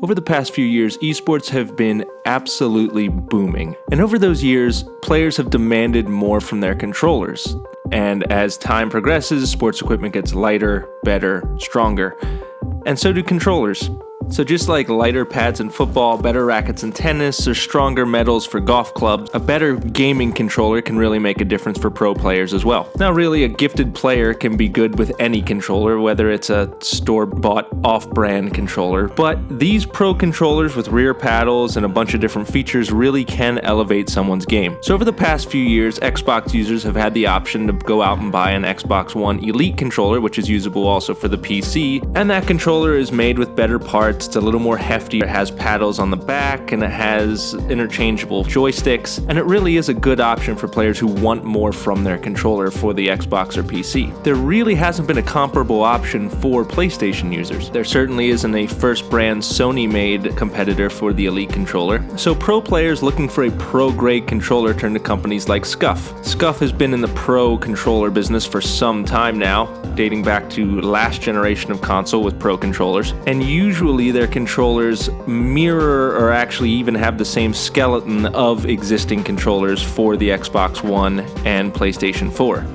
Over the past few years, esports have been absolutely booming. And over those years, players have demanded more from their controllers. And as time progresses, sports equipment gets lighter, better, stronger. And so do controllers. So just like lighter pads in football, better rackets in tennis, or stronger metals for golf clubs, a better gaming controller can really make a difference for pro players as well. Now really, a gifted player can be good with any controller, whether it's a store-bought off-brand controller, but these pro controllers with rear paddles and a bunch of different features really can elevate someone's game. So over the past few years, Xbox users have had the option to go out and buy an Xbox One Elite controller, which is usable also for the PC, and that controller is made with better parts. It's a little more hefty, it has paddles on the back, and it has interchangeable joysticks, and it really is a good option for players who want more from their controller for the Xbox or PC. There really hasn't been a comparable option for PlayStation users. There certainly isn't a first-brand Sony-made competitor for the Elite controller, so pro players looking for a pro-grade controller turn to companies like Scuf. Scuf has been in the pro controller business for some time now, dating back to last generation of console with pro controllers, and usually their controllers mirror or actually even have the same skeleton of existing controllers for the Xbox One and PlayStation 4.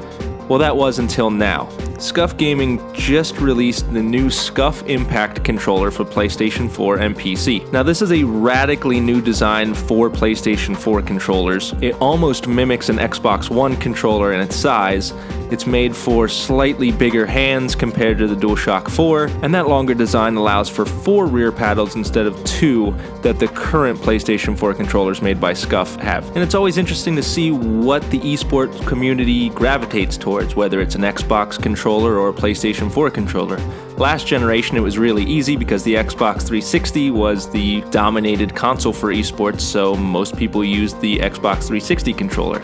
Well, that was until now. Scuf Gaming just released the new Scuf Impact controller for PlayStation 4 and PC. Now this is a radically new design for PlayStation 4 controllers. It almost mimics an Xbox One controller in its size. It's made for slightly bigger hands compared to the DualShock 4, and that longer design allows for 4 rear paddles instead of 2 that the current PlayStation 4 controllers made by Scuf have. And it's always interesting to see what the esports community gravitates towards, whether it's an Xbox controller or a PlayStation 4 controller. Last generation it was really easy because the Xbox 360 was the dominated console for esports, so most people used the Xbox 360 controller.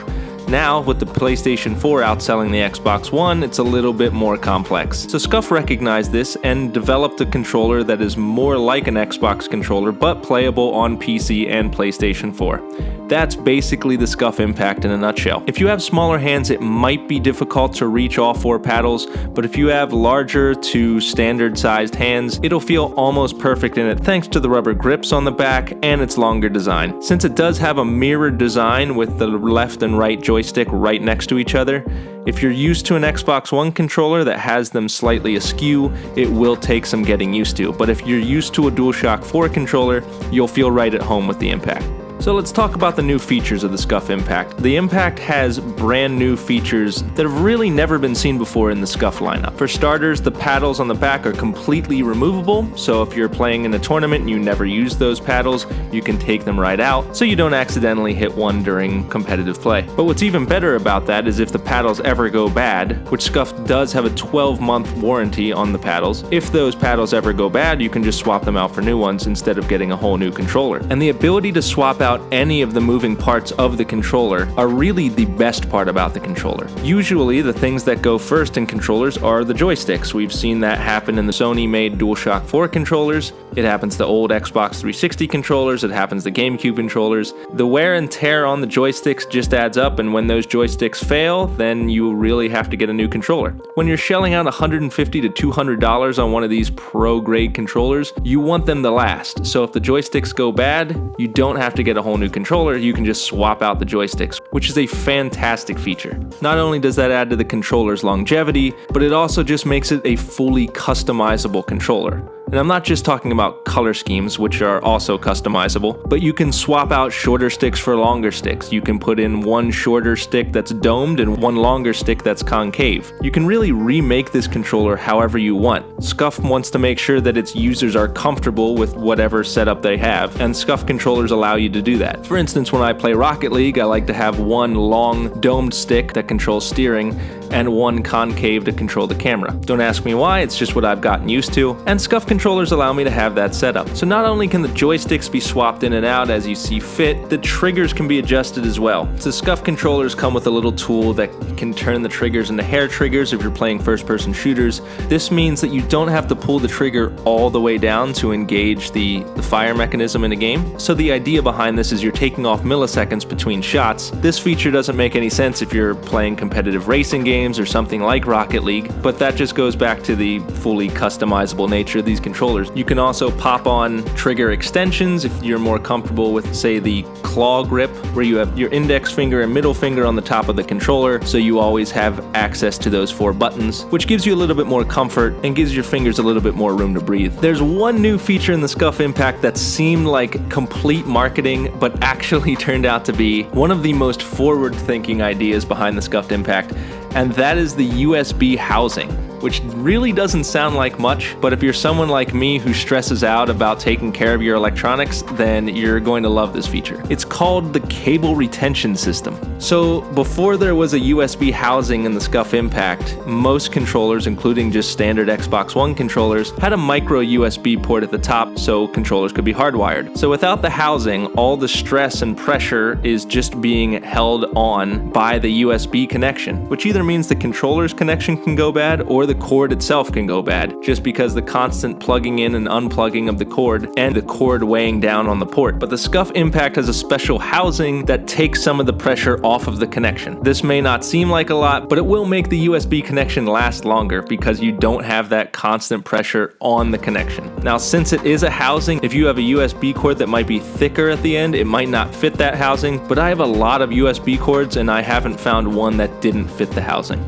Now, with the PlayStation 4 outselling the Xbox One, it's a little bit more complex. So Scuf recognized this and developed a controller that is more like an Xbox controller, but playable on PC and PlayStation 4. That's basically the Scuf Impact in a nutshell. If you have smaller hands, it might be difficult to reach all 4 paddles, but if you have larger to standard-sized hands, it'll feel almost perfect in it thanks to the rubber grips on the back and its longer design. Since it does have a mirrored design with the left and right joystick right next to each other, if you're used to an Xbox One controller that has them slightly askew, it will take some getting used to. But if you're used to a DualShock 4 controller, you'll feel right at home with the Impact. So let's talk about the new features of the Scuf Impact. The Impact has brand new features that have really never been seen before in the Scuf lineup. For starters, the paddles on the back are completely removable, so if you're playing in a tournament and you never use those paddles, you can take them right out, so you don't accidentally hit one during competitive play. But what's even better about that is if the paddles ever go bad, which Scuf does have a 12-month warranty on the paddles, if those paddles ever go bad, you can just swap them out for new ones instead of getting a whole new controller. And the ability to swap out any of the moving parts of the controller are really the best part about the controller. Usually the things that go first in controllers are the joysticks. We've seen that happen in the Sony-made DualShock 4 controllers. It happens to old Xbox 360 controllers. It happens to GameCube controllers. The wear and tear on the joysticks just adds up, and when those joysticks fail, then you really have to get a new controller. When you're shelling out $150 to $200 on one of these pro-grade controllers, you want them to last. So if the joysticks go bad, you don't have to get a whole new controller, you can just swap out the joysticks, which is a fantastic feature. Not only does that add to the controller's longevity, but it also just makes it a fully customizable controller. And I'm not just talking about color schemes, which are also customizable, but you can swap out shorter sticks for longer sticks. You can put in one shorter stick that's domed and one longer stick that's concave. You can really remake this controller however you want. Scuf wants to make sure that its users are comfortable with whatever setup they have, and Scuf controllers allow you to do that. For instance, when I play Rocket League, I like to have one long domed stick that controls steering and one concave to control the camera. Don't ask me why, it's just what I've gotten used to, and Scuf controllers allow me to have that setup. So not only can the joysticks be swapped in and out as you see fit, the triggers can be adjusted as well. So Scuf controllers come with a little tool that can turn the triggers into hair triggers if you're playing first-person shooters. This means that you don't have to pull the trigger all the way down to engage the fire mechanism in a game. So the idea behind this is you're taking off milliseconds between shots. This feature doesn't make any sense if you're playing competitive racing games games or something like Rocket League, but that just goes back to the fully customizable nature of these controllers. You can also pop on trigger extensions if you're more comfortable with, say, the claw grip, where you have your index finger and middle finger on the top of the controller, so you always have access to those 4 buttons, which gives you a little bit more comfort and gives your fingers a little bit more room to breathe. There's one new feature in the Scuf Impact that seemed like complete marketing, but actually turned out to be one of the most forward-thinking ideas behind the Scuf Impact, and that is the USB housing, which really doesn't sound like much, but if you're someone like me who stresses out about taking care of your electronics, then you're going to love this feature. It's called the cable retention system. So before there was a USB housing in the Scuf Impact, most controllers, including just standard Xbox One controllers, had a micro USB port at the top so controllers could be hardwired. So without the housing, all the stress and pressure is just being held on by the USB connection, which either means the controller's connection can go bad or the cord itself can go bad, just because the constant plugging in and unplugging of the cord and the cord weighing down on the port. But the Scuf Impact has a special housing that takes some of the pressure off of the connection. This may not seem like a lot, but it will make the USB connection last longer because you don't have that constant pressure on the connection. Now, since it is a housing, if you have a USB cord that might be thicker at the end, it might not fit that housing, but I have a lot of USB cords and I haven't found one that didn't fit the housing.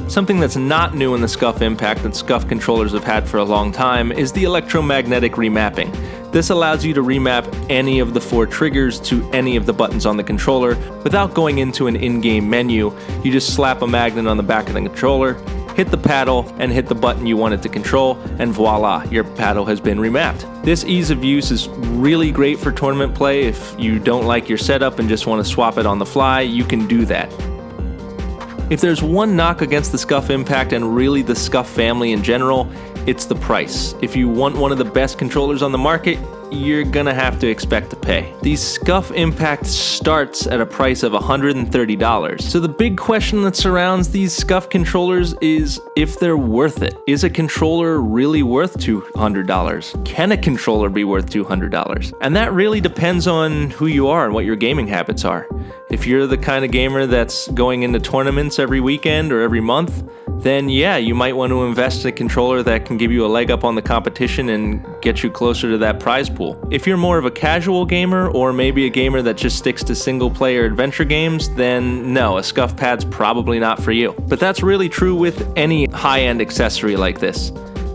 Something that's not new in the Scuf Impact that Scuf controllers have had for a long time is the Electromagnetic Remapping. This allows you to remap any of the 4 triggers to any of the buttons on the controller without going into an in-game menu. You just slap a magnet on the back of the controller, hit the paddle, and hit the button you want it to control, and voila, your paddle has been remapped. This ease of use is really great for tournament play. If you don't like your setup and just want to swap it on the fly, you can do that. If there's one knock against the Scuf Impact and really the Scuf family in general, it's the price. If you want one of the best controllers on the market, you're gonna have to expect to pay. The Scuf Impact starts at a price of $130. So the big question that surrounds these Scuf controllers is if they're worth it. Is a controller really worth $200? Can a controller be worth $200? And that really depends on who you are and what your gaming habits are. If you're the kind of gamer that's going into tournaments every weekend or every month, then yeah, you might want to invest in a controller that can give you a leg up on the competition and get you closer to that prize pool. If you're more of a casual gamer, or maybe a gamer that just sticks to single-player adventure games, then no, a Scuf pad's probably not for you. But that's really true with any high-end accessory like this.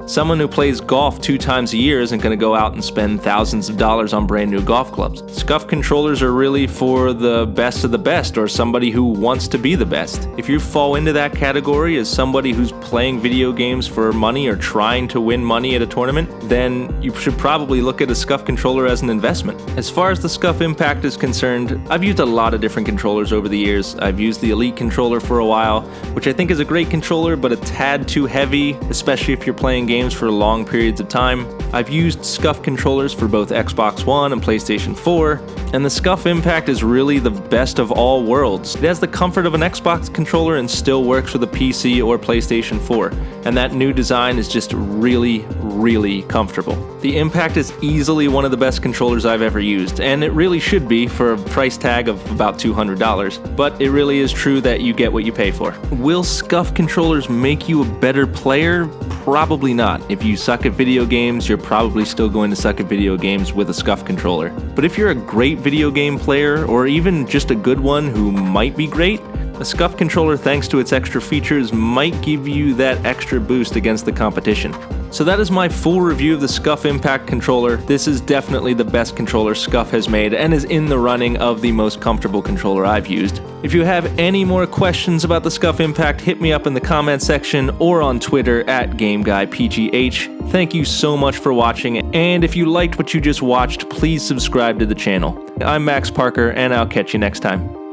Someone who plays golf 2 times a year isn't going to go out and spend thousands of dollars on brand new golf clubs. Scuf controllers are really for the best of the best, or somebody who wants to be the best. If you fall into that category as somebody who's playing video games for money or trying to win money at a tournament, then you should probably look at a Scuf controller as an investment. As far as the Scuf Impact is concerned, I've used a lot of different controllers over the years. I've used the Elite controller for a while, which I think is a great controller, but a tad too heavy, especially if you're playing games for long periods of time. I've used Scuf controllers for both Xbox One and PlayStation 4, and the Scuf Impact is really the best of all worlds. It has the comfort of an Xbox controller and still works with a PC or PlayStation 4, and that new design is just really, really comfortable. The Impact is easily one of the best controllers I've ever used, and it really should be for a price tag of about $200, but it really is true that you get what you pay for. Will Scuf controllers make you a better player? Probably not. If you suck at video games, you're probably still going to suck at video games with a Scuf controller. But if you're a great video game player, or even just a good one who might be great, a Scuf controller, thanks to its extra features, might give you that extra boost against the competition. So that is my full review of the Scuf Impact controller. This is definitely the best controller Scuf has made and is in the running of the most comfortable controller I've used. If you have any more questions about the Scuf Impact, hit me up in the comment section or on Twitter at GameGuyPGH. Thank you so much for watching, and if you liked what you just watched, please subscribe to the channel. I'm Max Parker, and I'll catch you next time.